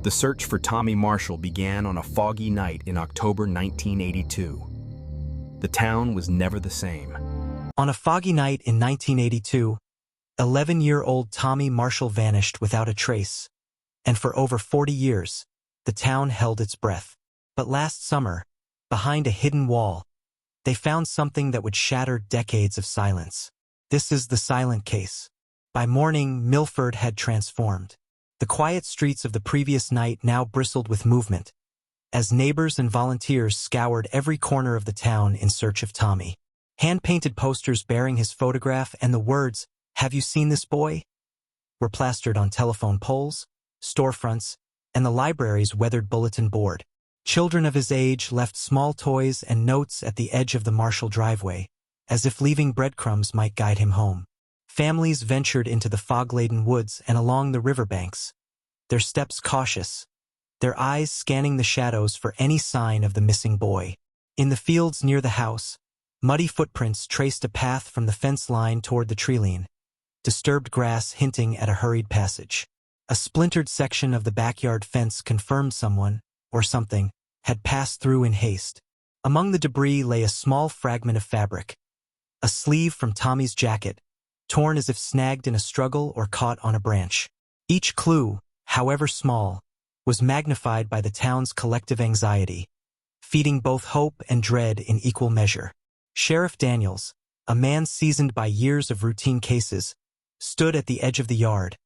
The search for Tommy Marshall began on a foggy night in October 1982. The town was never the same. On a foggy night in 1982, 11-year-old Tommy Marshall vanished without a trace, and for over 40 years, the town held its breath. But last summer, behind a hidden wall, they found something that would shatter decades of silence. This is the silent case. By morning, Millford had transformed. The quiet streets of the previous night now bristled with movement, as neighbors and volunteers scoured every corner of the town in search of Tommy. Hand-painted posters bearing his photograph and the words, "Have you seen this boy?" were plastered on telephone poles, storefronts, and the library's weathered bulletin board. Children of his age left small toys and notes at the edge of the Marshall driveway, as if leaving breadcrumbs might guide him home. Families ventured into the fog-laden woods and along the riverbanks, their steps cautious, their eyes scanning the shadows for any sign of the missing boy. In the fields near the house, muddy footprints traced a path from the fence line toward the treeline, disturbed grass hinting at a hurried passage. A splintered section of the backyard fence confirmed someone, or something, had passed through in haste. Among the debris lay a small fragment of fabric, a sleeve from Tommy's jacket, torn as if snagged in a struggle or caught on a branch. Each clue, however small, was magnified by the town's collective anxiety, feeding both hope and dread in equal measure. Sheriff Daniels, a man seasoned by years of routine cases, stood at the edge of the yard,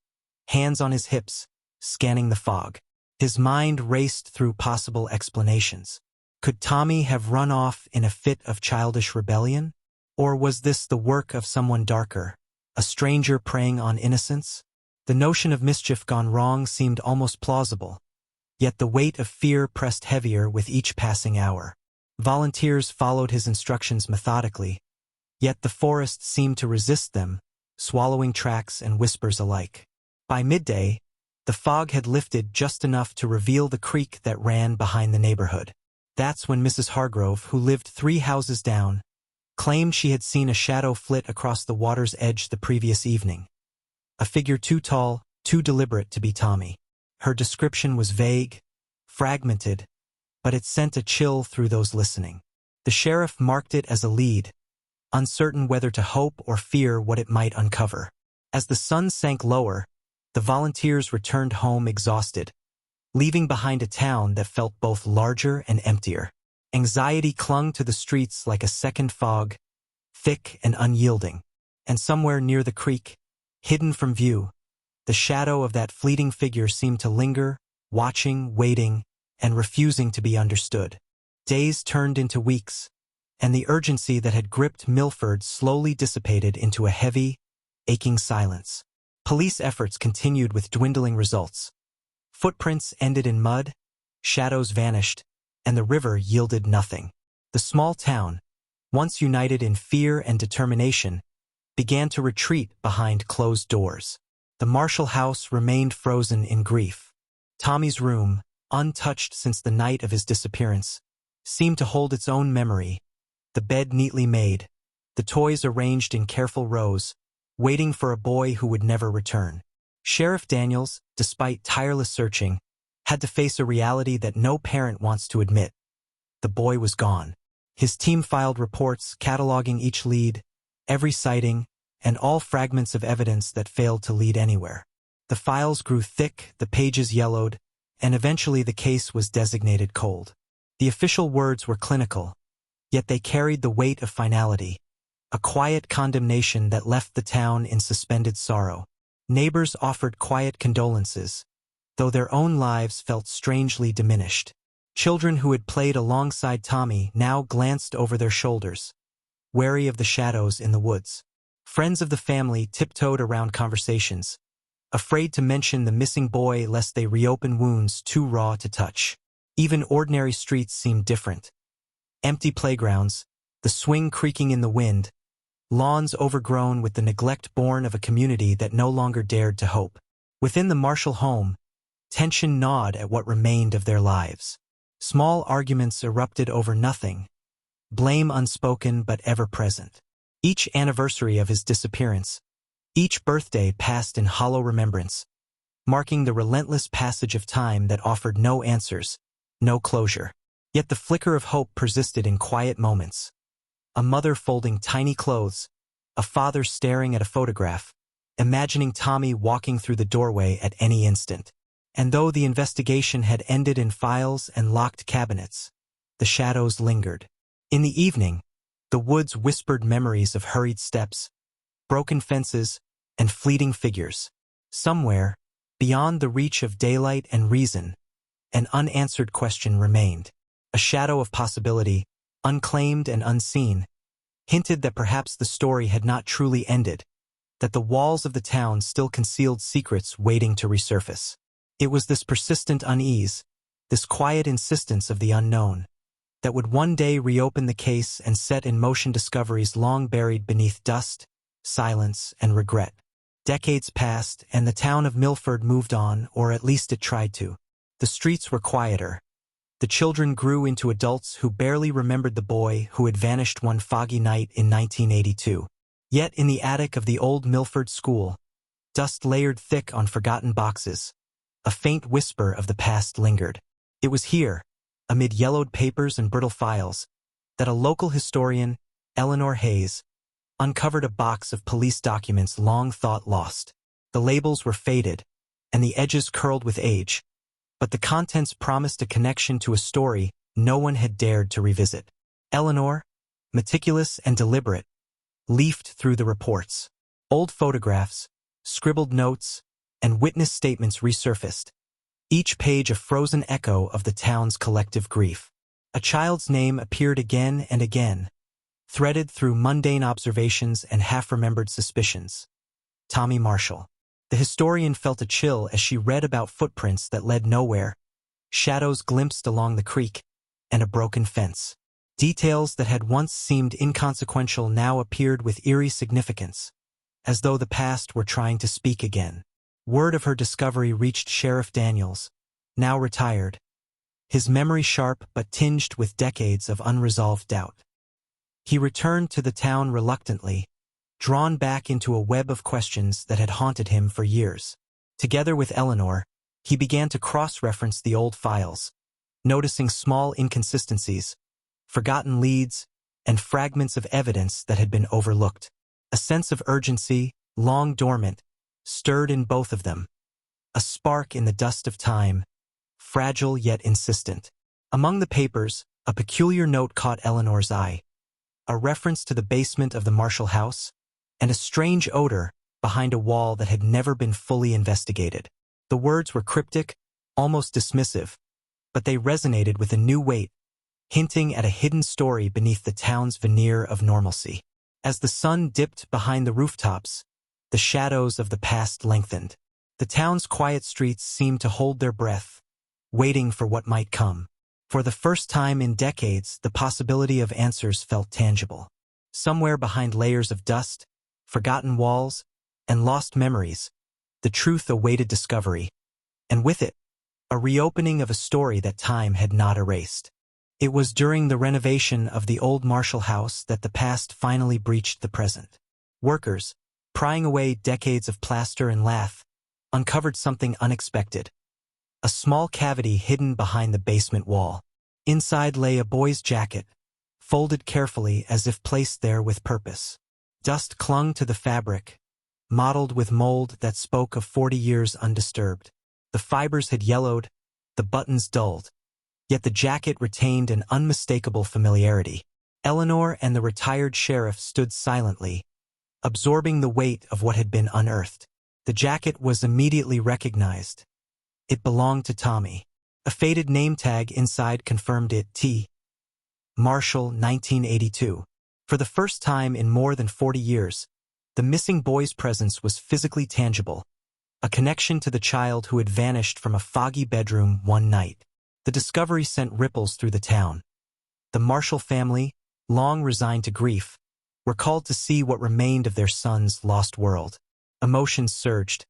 hands on his hips, scanning the fog. His mind raced through possible explanations. Could Tommy have run off in a fit of childish rebellion? Or was this the work of someone darker, a stranger preying on innocence? The notion of mischief gone wrong seemed almost plausible, yet the weight of fear pressed heavier with each passing hour. Volunteers followed his instructions methodically, yet the forest seemed to resist them, swallowing tracks and whispers alike. By midday, the fog had lifted just enough to reveal the creek that ran behind the neighborhood. That's when Mrs. Hargrove, who lived 3 houses down, claimed she had seen a shadow flit across the water's edge the previous evening. A figure too tall, too deliberate to be Tommy. Her description was vague, fragmented, but it sent a chill through those listening. The sheriff marked it as a lead, uncertain whether to hope or fear what it might uncover. As the sun sank lower, the volunteers returned home exhausted, leaving behind a town that felt both larger and emptier. Anxiety clung to the streets like a second fog, thick and unyielding. And somewhere near the creek, hidden from view, the shadow of that fleeting figure seemed to linger, watching, waiting, and refusing to be understood. Days turned into weeks, and the urgency that had gripped Millford slowly dissipated into a heavy, aching silence. Police efforts continued with dwindling results. Footprints ended in mud, shadows vanished, and the river yielded nothing. The small town, once united in fear and determination, began to retreat behind closed doors. The Marshall house remained frozen in grief. Tommy's room, untouched since the night of his disappearance, seemed to hold its own memory, the bed neatly made, the toys arranged in careful rows, waiting for a boy who would never return. Sheriff Daniels, despite tireless searching, had to face a reality that no parent wants to admit. The boy was gone. His team filed reports cataloging each lead, every sighting, and all fragments of evidence that failed to lead anywhere. The files grew thick, the pages yellowed, and eventually the case was designated cold. The official words were clinical, yet they carried the weight of finality, a quiet condemnation that left the town in suspended sorrow. Neighbors offered quiet condolences, though their own lives felt strangely diminished. Children who had played alongside Tommy now glanced over their shoulders, wary of the shadows in the woods. Friends of the family tiptoed around conversations, afraid to mention the missing boy lest they reopen wounds too raw to touch. Even ordinary streets seemed different. Empty playgrounds, the swing creaking in the wind, lawns overgrown with the neglect born of a community that no longer dared to hope. Within the Marshall home, tension gnawed at what remained of their lives. Small arguments erupted over nothing, blame unspoken but ever present. Each anniversary of his disappearance, Each birthday passed in hollow remembrance, marking the relentless passage of time that offered no answers, no closure. Yet the flicker of hope persisted in quiet moments. A mother folding tiny clothes, a father staring at a photograph, imagining Tommy walking through the doorway at any instant. And though the investigation had ended in files and locked cabinets, the shadows lingered. In the evening, the woods whispered memories of hurried steps, broken fences, and fleeting figures. Somewhere, beyond the reach of daylight and reason, an unanswered question remained. A shadow of possibility, unclaimed and unseen, hinted that perhaps the story had not truly ended, that the walls of the town still concealed secrets waiting to resurface. It was this persistent unease, this quiet insistence of the unknown, that would one day reopen the case and set in motion discoveries long buried beneath dust, silence, and regret. Decades passed, and the town of Millford moved on, or at least it tried to. The streets were quieter. The children grew into adults who barely remembered the boy who had vanished one foggy night in 1982. Yet in the attic of the old Millford school, dust layered thick on forgotten boxes, a faint whisper of the past lingered. It was here, amid yellowed papers and brittle files, that a local historian, Eleanor Hayes, uncovered a box of police documents long thought lost. The labels were faded, and the edges curled with age, but the contents promised a connection to a story no one had dared to revisit. Eleanor, meticulous and deliberate, leafed through the reports. Old photographs, scribbled notes, and witness statements resurfaced, each page a frozen echo of the town's collective grief. A child's name appeared again and again, threaded through mundane observations and half-remembered suspicions. Tommy Marshall. The historian felt a chill as she read about footprints that led nowhere, shadows glimpsed along the creek, and a broken fence. Details that had once seemed inconsequential now appeared with eerie significance, as though the past were trying to speak again. Word of her discovery reached Sheriff Daniels, now retired, his memory sharp but tinged with decades of unresolved doubt. He returned to the town reluctantly, drawn back into a web of questions that had haunted him for years. Together with Eleanor, he began to cross-reference the old files, noticing small inconsistencies, forgotten leads, and fragments of evidence that had been overlooked. A sense of urgency, long dormant, stirred in both of them, a spark in the dust of time, fragile yet insistent. Among the papers, a peculiar note caught Eleanor's eye, a reference to the basement of the Marshall house, and a strange odor behind a wall that had never been fully investigated. The words were cryptic, almost dismissive, but they resonated with a new weight, hinting at a hidden story beneath the town's veneer of normalcy. As the sun dipped behind the rooftops, the shadows of the past lengthened. The town's quiet streets seemed to hold their breath, waiting for what might come. For the first time in decades, the possibility of answers felt tangible. Somewhere behind layers of dust, forgotten walls, and lost memories, the truth awaited discovery, and with it, a reopening of a story that time had not erased. It was during the renovation of the old Marshall house that the past finally breached the present. Workers, prying away decades of plaster and lath, uncovered something unexpected. A small cavity hidden behind the basement wall. Inside lay a boy's jacket, folded carefully as if placed there with purpose. Dust clung to the fabric, mottled with mold that spoke of 40 years undisturbed. The fibers had yellowed, the buttons dulled, yet the jacket retained an unmistakable familiarity. Eleanor and the retired sheriff stood silently, absorbing the weight of what had been unearthed. The jacket was immediately recognized. It belonged to Tommy. A faded name tag inside confirmed it: T. Marshall, 1982. For the first time in more than 40 years, the missing boy's presence was physically tangible, a connection to the child who had vanished from a foggy bedroom one night. The discovery sent ripples through the town. The Marshall family, long resigned to grief, were called to see what remained of their son's lost world. Emotions surged: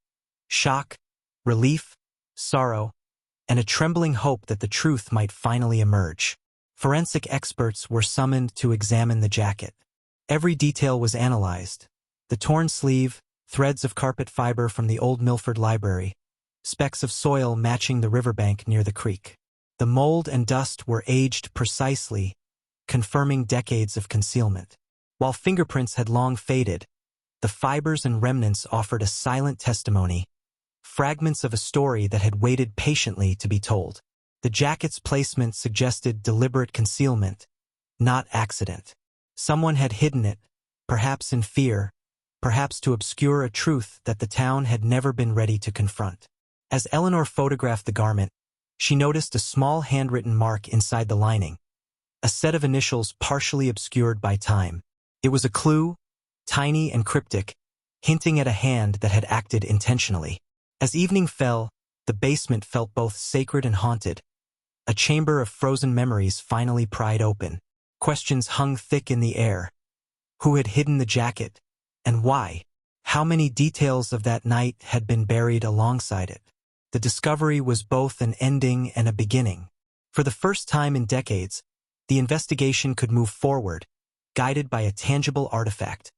shock, relief, sorrow, and a trembling hope that the truth might finally emerge. Forensic experts were summoned to examine the jacket. Every detail was analyzed: the torn sleeve, threads of carpet fiber from the old Millford library, specks of soil matching the riverbank near the creek. The mold and dust were aged precisely, confirming decades of concealment. While fingerprints had long faded, the fibers and remnants offered a silent testimony, fragments of a story that had waited patiently to be told. The jacket's placement suggested deliberate concealment, not accident. Someone had hidden it, perhaps in fear, perhaps to obscure a truth that the town had never been ready to confront. As Eleanor photographed the garment, she noticed a small handwritten mark inside the lining, a set of initials partially obscured by time. It was a clue, tiny and cryptic, hinting at a hand that had acted intentionally. As evening fell, the basement felt both sacred and haunted. A chamber of frozen memories finally pried open. Questions hung thick in the air. Who had hidden the jacket, and why? How many details of that night had been buried alongside it? The discovery was both an ending and a beginning. For the first time in decades, the investigation could move forward, guided by a tangible artifact,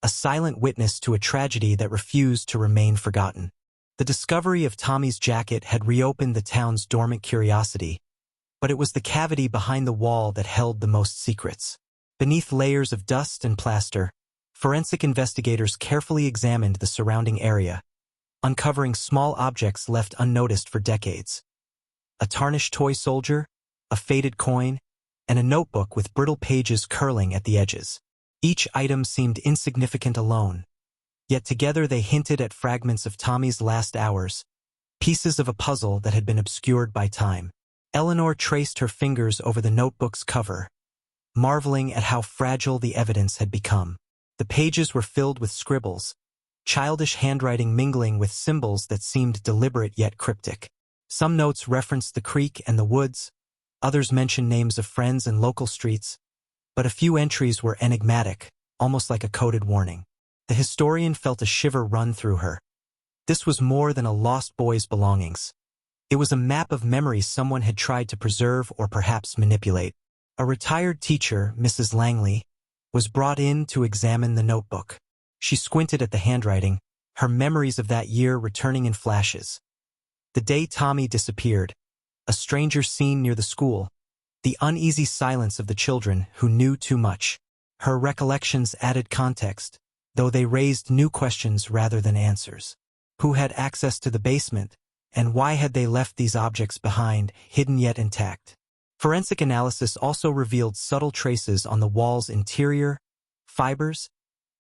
a silent witness to a tragedy that refused to remain forgotten. The discovery of Tommy's jacket had reopened the town's dormant curiosity, but it was the cavity behind the wall that held the most secrets. Beneath layers of dust and plaster, forensic investigators carefully examined the surrounding area, uncovering small objects left unnoticed for decades. A tarnished toy soldier, a faded coin, and a notebook with brittle pages curling at the edges. Each item seemed insignificant alone, yet together they hinted at fragments of Tommy's last hours, pieces of a puzzle that had been obscured by time. Eleanor traced her fingers over the notebook's cover, marveling at how fragile the evidence had become. The pages were filled with scribbles, childish handwriting mingling with symbols that seemed deliberate yet cryptic. Some notes referenced the creek and the woods, others mentioned names of friends and local streets, but a few entries were enigmatic, almost like a coded warning. The historian felt a shiver run through her. This was more than a lost boy's belongings. It was a map of memories someone had tried to preserve or perhaps manipulate. A retired teacher, Mrs. Langley, was brought in to examine the notebook. She squinted at the handwriting, her memories of that year returning in flashes. The day Tommy disappeared, a stranger seen near the school, the uneasy silence of the children who knew too much. Her recollections added context, though they raised new questions rather than answers. Who had access to the basement, and why had they left these objects behind, hidden yet intact? Forensic analysis also revealed subtle traces on the wall's interior, fibers,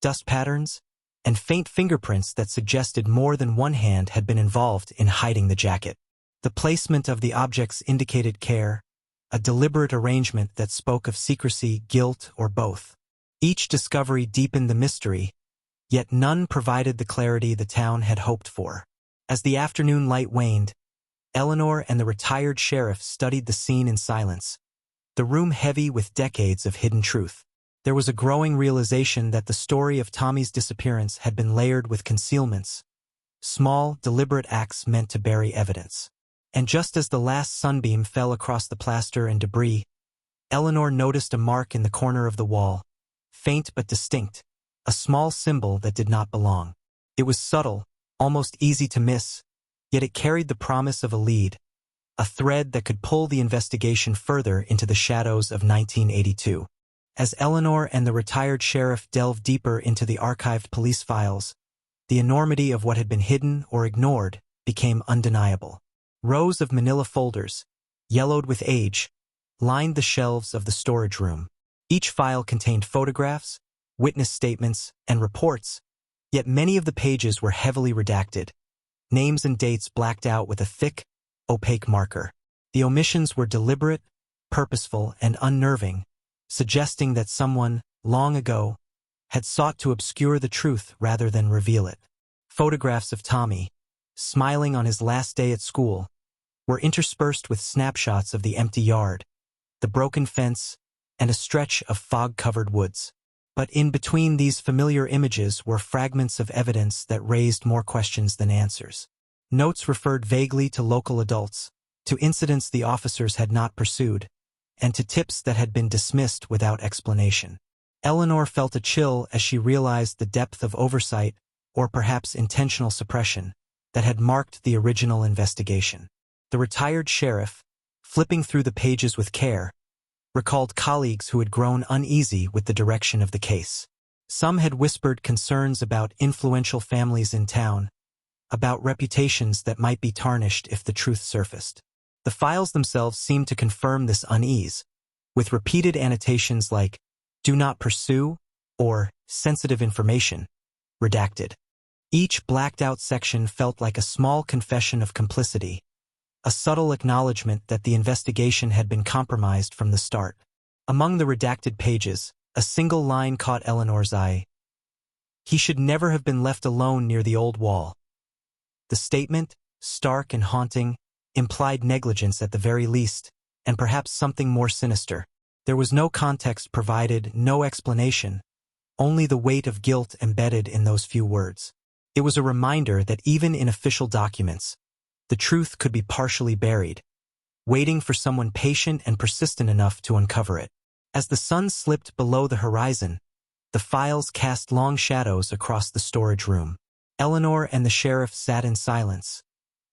dust patterns, and faint fingerprints that suggested more than one hand had been involved in hiding the jacket. The placement of the objects indicated care, a deliberate arrangement that spoke of secrecy, guilt, or both. Each discovery deepened the mystery, yet none provided the clarity the town had hoped for. As the afternoon light waned, Eleanor and the retired sheriff studied the scene in silence, the room heavy with decades of hidden truth. There was a growing realization that the story of Tommy's disappearance had been layered with concealments, small, deliberate acts meant to bury evidence. And just as the last sunbeam fell across the plaster and debris, Eleanor noticed a mark in the corner of the wall, faint but distinct, a small symbol that did not belong. It was subtle, almost easy to miss, yet it carried the promise of a lead, a thread that could pull the investigation further into the shadows of 1982. As Eleanor and the retired sheriff delved deeper into the archived police files, the enormity of what had been hidden or ignored became undeniable. Rows of manila folders, yellowed with age, lined the shelves of the storage room. Each file contained photographs, witness statements, and reports, yet many of the pages were heavily redacted, names and dates blacked out with a thick, opaque marker. The omissions were deliberate, purposeful, and unnerving, suggesting that someone, long ago, had sought to obscure the truth rather than reveal it. Photographs of Tommy, smiling on his last day at school, were interspersed with snapshots of the empty yard, the broken fence, and a stretch of fog-covered woods. But in between these familiar images were fragments of evidence that raised more questions than answers. Notes referred vaguely to local adults, to incidents the officers had not pursued, and to tips that had been dismissed without explanation. Eleanor felt a chill as she realized the depth of oversight or perhaps intentional suppression, that had marked the original investigation. The retired sheriff, flipping through the pages with care, recalled colleagues who had grown uneasy with the direction of the case. Some had whispered concerns about influential families in town, about reputations that might be tarnished if the truth surfaced. The files themselves seemed to confirm this unease, with repeated annotations like, "Do not pursue," or "sensitive information," redacted. Each blacked-out section felt like a small confession of complicity, a subtle acknowledgement that the investigation had been compromised from the start. Among the redacted pages, a single line caught Eleanor's eye. "He should never have been left alone near the old wall." The statement, stark and haunting, implied negligence at the very least, and perhaps something more sinister. There was no context provided, no explanation, only the weight of guilt embedded in those few words. It was a reminder that even in official documents, the truth could be partially buried, waiting for someone patient and persistent enough to uncover it. As the sun slipped below the horizon, the files cast long shadows across the storage room. Eleanor and the sheriff sat in silence,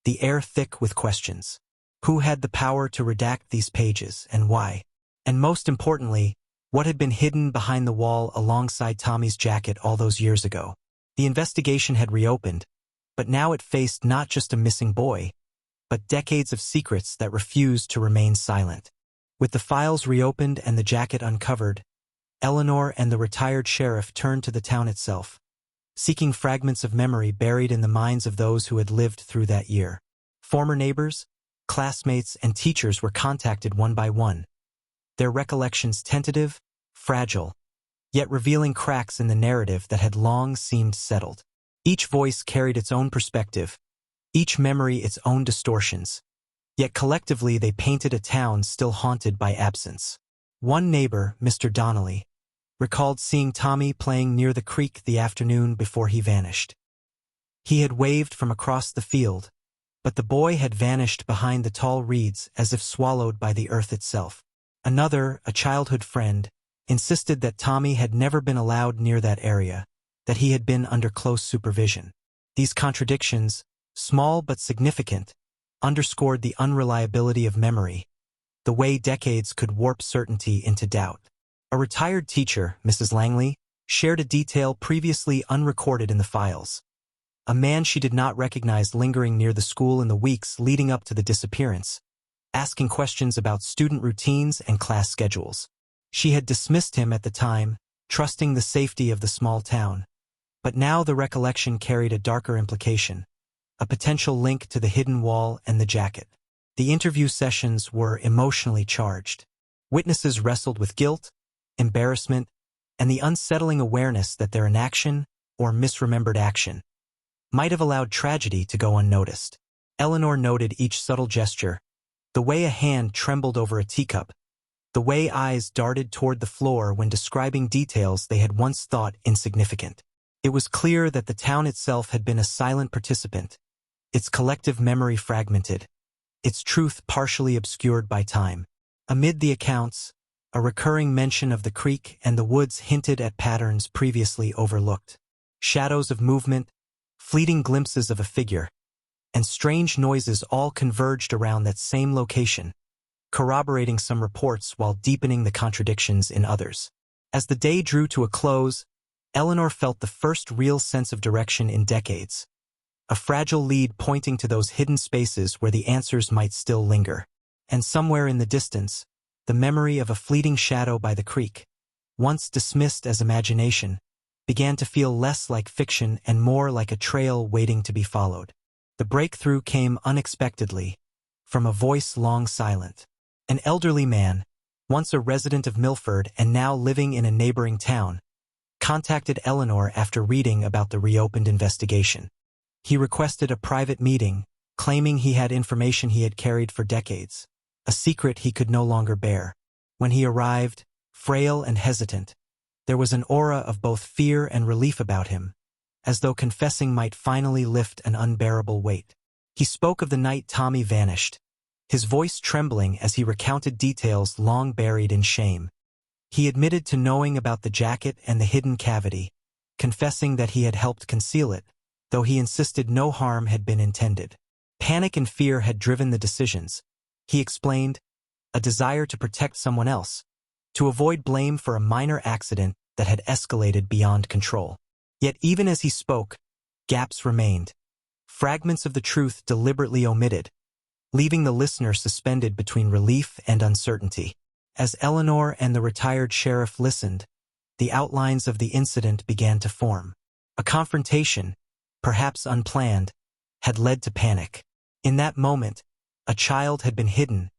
the air thick with questions. Who had the power to redact these pages, and why? And most importantly, what had been hidden behind the wall alongside Tommy's jacket all those years ago? The investigation had reopened, but now it faced not just a missing boy, but decades of secrets that refused to remain silent. With the files reopened and the jacket uncovered, Eleanor and the retired sheriff turned to the town itself, seeking fragments of memory buried in the minds of those who had lived through that year. Former neighbors, classmates, and teachers were contacted one by one, their recollections tentative, fragile, yet revealing cracks in the narrative that had long seemed settled. Each voice carried its own perspective, each memory its own distortions, yet collectively they painted a town still haunted by absence. One neighbor, Mr. Donnelly, recalled seeing Tommy playing near the creek the afternoon before he vanished. He had waved from across the field, but the boy had vanished behind the tall reeds as if swallowed by the earth itself. Another, a childhood friend, insisted that Tommy had never been allowed near that area, that he had been under close supervision. These contradictions, small but significant, underscored the unreliability of memory, the way decades could warp certainty into doubt. A retired teacher, Mrs. Langley, shared a detail previously unrecorded in the files. A man she did not recognize lingering near the school in the weeks leading up to the disappearance, asking questions about student routines and class schedules. She had dismissed him at the time, trusting the safety of the small town. But now the recollection carried a darker implication, a potential link to the hidden wall and the jacket. The interview sessions were emotionally charged. Witnesses wrestled with guilt, embarrassment, and the unsettling awareness that their inaction, or misremembered action, might have allowed tragedy to go unnoticed. Eleanor noted each subtle gesture, the way a hand trembled over a teacup, the way eyes darted toward the floor when describing details they had once thought insignificant. It was clear that the town itself had been a silent participant, its collective memory fragmented, its truth partially obscured by time. Amid the accounts, a recurring mention of the creek and the woods hinted at patterns previously overlooked. Shadows of movement, fleeting glimpses of a figure, and strange noises all converged around that same location, corroborating some reports while deepening the contradictions in others. As the day drew to a close, Eleanor felt the first real sense of direction in decades, a fragile lead pointing to those hidden spaces where the answers might still linger. And somewhere in the distance, the memory of a fleeting shadow by the creek, once dismissed as imagination, began to feel less like fiction and more like a trail waiting to be followed. The breakthrough came unexpectedly, from a voice long silent. An elderly man, once a resident of Millford and now living in a neighboring town, contacted Eleanor after reading about the reopened investigation. He requested a private meeting, claiming he had information he had carried for decades, a secret he could no longer bear. When he arrived, frail and hesitant, there was an aura of both fear and relief about him, as though confessing might finally lift an unbearable weight. He spoke of the night Tommy vanished, his voice trembling as he recounted details long buried in shame. He admitted to knowing about the jacket and the hidden cavity, confessing that he had helped conceal it, though he insisted no harm had been intended. Panic and fear had driven the decisions. He explained, a desire to protect someone else, to avoid blame for a minor accident that had escalated beyond control. Yet even as he spoke, gaps remained, fragments of the truth deliberately omitted, leaving the listener suspended between relief and uncertainty. As Eleanor and the retired sheriff listened, the outlines of the incident began to form. A confrontation, perhaps unplanned, had led to panic. In that moment, a child had been hidden,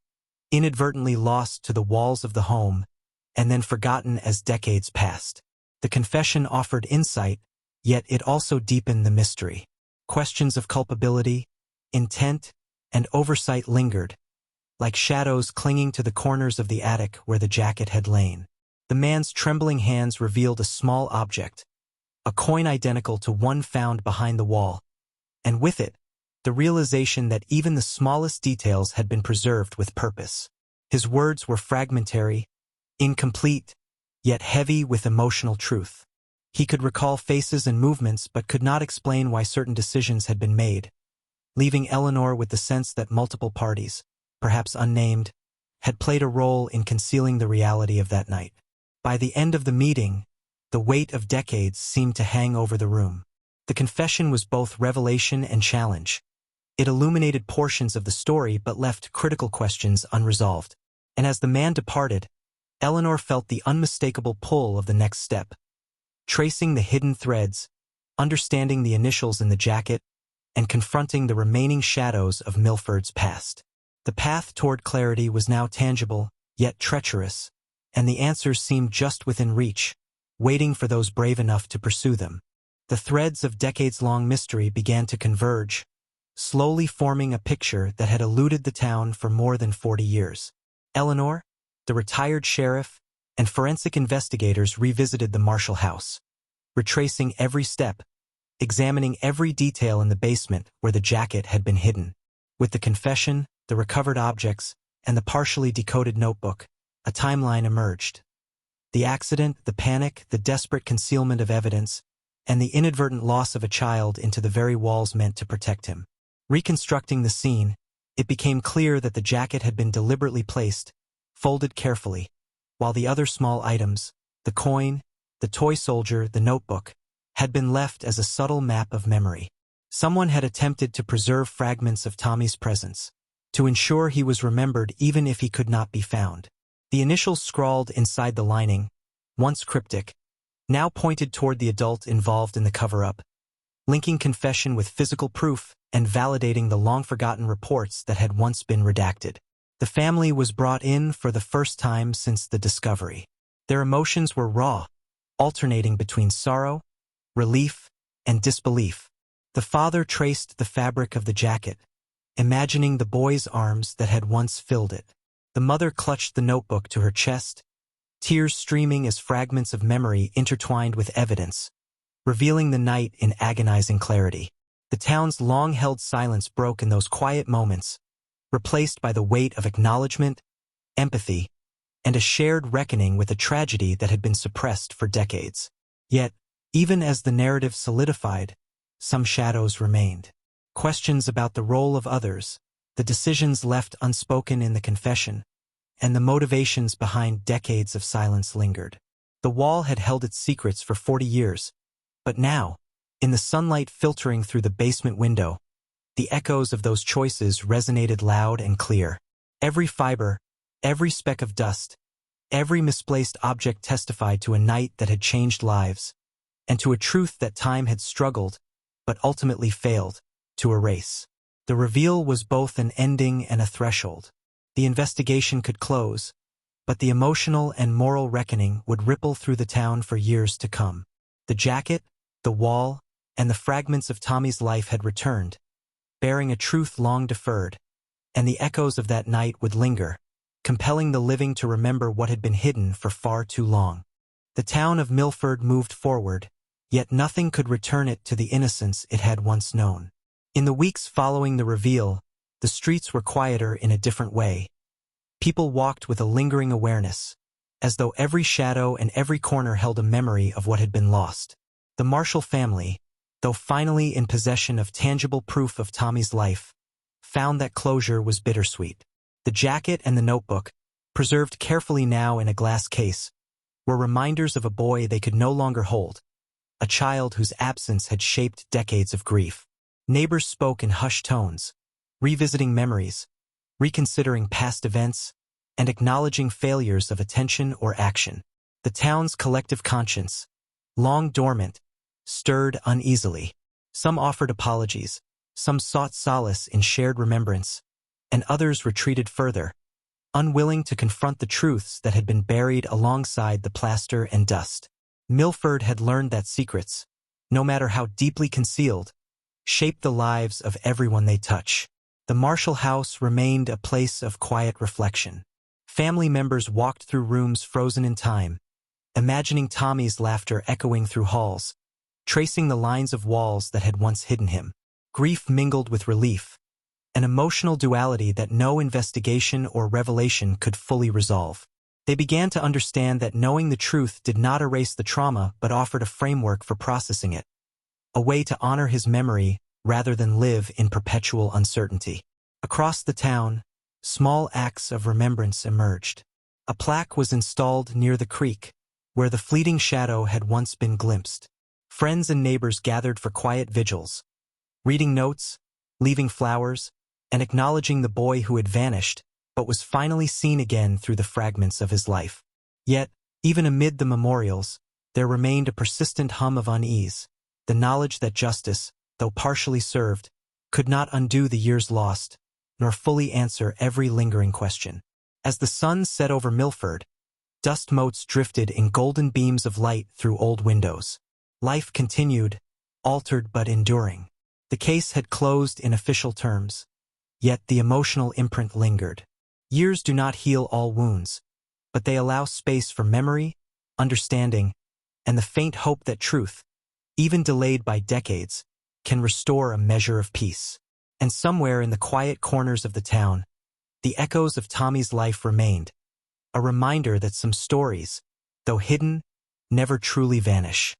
inadvertently lost to the walls of the home, and then forgotten as decades passed. The confession offered insight, yet it also deepened the mystery. Questions of culpability, intent, and oversight lingered, like shadows clinging to the corners of the attic where the jacket had lain. The man's trembling hands revealed a small object, a coin identical to one found behind the wall, and with it, the realization that even the smallest details had been preserved with purpose. His words were fragmentary, incomplete, yet heavy with emotional truth. He could recall faces and movements but could not explain why certain decisions had been made, leaving Eleanor with the sense that multiple parties, perhaps unnamed, had played a role in concealing the reality of that night. By the end of the meeting, the weight of decades seemed to hang over the room. The confession was both revelation and challenge. It illuminated portions of the story but left critical questions unresolved. And as the man departed, Eleanor felt the unmistakable pull of the next step. Tracing the hidden threads, understanding the initials in the jacket, and confronting the remaining shadows of Millford's past. The path toward clarity was now tangible, yet treacherous, and the answers seemed just within reach, waiting for those brave enough to pursue them. The threads of decades-long mystery began to converge, slowly forming a picture that had eluded the town for more than 40 years. Eleanor, the retired sheriff, and forensic investigators revisited the Marshall house, retracing every step, examining every detail in the basement where the jacket had been hidden. With the confession, the recovered objects, and the partially decoded notebook, a timeline emerged. The accident, the panic, the desperate concealment of evidence, and the inadvertent loss of a child into the very walls meant to protect him. Reconstructing the scene, it became clear that the jacket had been deliberately placed, folded carefully, while the other small items, the coin, the toy soldier, the notebook, had been left as a subtle map of memory. Someone had attempted to preserve fragments of Tommy's presence, to ensure he was remembered even if he could not be found. The initials scrawled inside the lining, once cryptic, now pointed toward the adult involved in the cover-up, linking confession with physical proof and validating the long-forgotten reports that had once been redacted. The family was brought in for the first time since the discovery. Their emotions were raw, alternating between sorrow, relief, and disbelief. The father traced the fabric of the jacket, imagining the boy's arms that had once filled it. The mother clutched the notebook to her chest, tears streaming as fragments of memory intertwined with evidence, revealing the night in agonizing clarity. The town's long-held silence broke in those quiet moments, replaced by the weight of acknowledgement, empathy, and a shared reckoning with a tragedy that had been suppressed for decades. Yet, even as the narrative solidified, some shadows remained. Questions about the role of others, the decisions left unspoken in the confession, and the motivations behind decades of silence lingered. The wall had held its secrets for 40 years, but now, in the sunlight filtering through the basement window, the echoes of those choices resonated loud and clear. Every fiber, every speck of dust, every misplaced object testified to a night that had changed lives, and to a truth that time had struggled, but ultimately failed, to erase. The reveal was both an ending and a threshold. The investigation could close, but the emotional and moral reckoning would ripple through the town for years to come. The jacket, the wall, and the fragments of Tommy's life had returned, bearing a truth long deferred, and the echoes of that night would linger, compelling the living to remember what had been hidden for far too long. The town of Millford moved forward, yet nothing could return it to the innocence it had once known. In the weeks following the reveal, the streets were quieter in a different way. People walked with a lingering awareness, as though every shadow and every corner held a memory of what had been lost. The Marshall family, though finally in possession of tangible proof of Tommy's life, found that closure was bittersweet. The jacket and the notebook, preserved carefully now in a glass case, were reminders of a boy they could no longer hold, a child whose absence had shaped decades of grief. Neighbors spoke in hushed tones, revisiting memories, reconsidering past events, and acknowledging failures of attention or action. The town's collective conscience, long dormant, stirred uneasily. Some offered apologies, some sought solace in shared remembrance, and others retreated further, unwilling to confront the truths that had been buried alongside the plaster and dust. Millford had learned that secrets, no matter how deeply concealed, shape the lives of everyone they touch. The Marshall house remained a place of quiet reflection. Family members walked through rooms frozen in time, imagining Tommy's laughter echoing through halls, tracing the lines of walls that had once hidden him. Grief mingled with relief, an emotional duality that no investigation or revelation could fully resolve. They began to understand that knowing the truth did not erase the trauma but offered a framework for processing it, a way to honor his memory rather than live in perpetual uncertainty. Across the town, small acts of remembrance emerged. A plaque was installed near the creek, where the fleeting shadow had once been glimpsed. Friends and neighbors gathered for quiet vigils, reading notes, leaving flowers, and acknowledging the boy who had vanished, but was finally seen again through the fragments of his life. Yet, even amid the memorials, there remained a persistent hum of unease, the knowledge that justice, though partially served, could not undo the years lost, nor fully answer every lingering question. As the sun set over Millford, dust motes drifted in golden beams of light through old windows. Life continued, altered but enduring. The case had closed in official terms, yet the emotional imprint lingered. Years do not heal all wounds, but they allow space for memory, understanding, and the faint hope that truth, even delayed by decades, can restore a measure of peace. And somewhere in the quiet corners of the town, the echoes of Tommy's life remained, a reminder that some stories, though hidden, never truly vanish.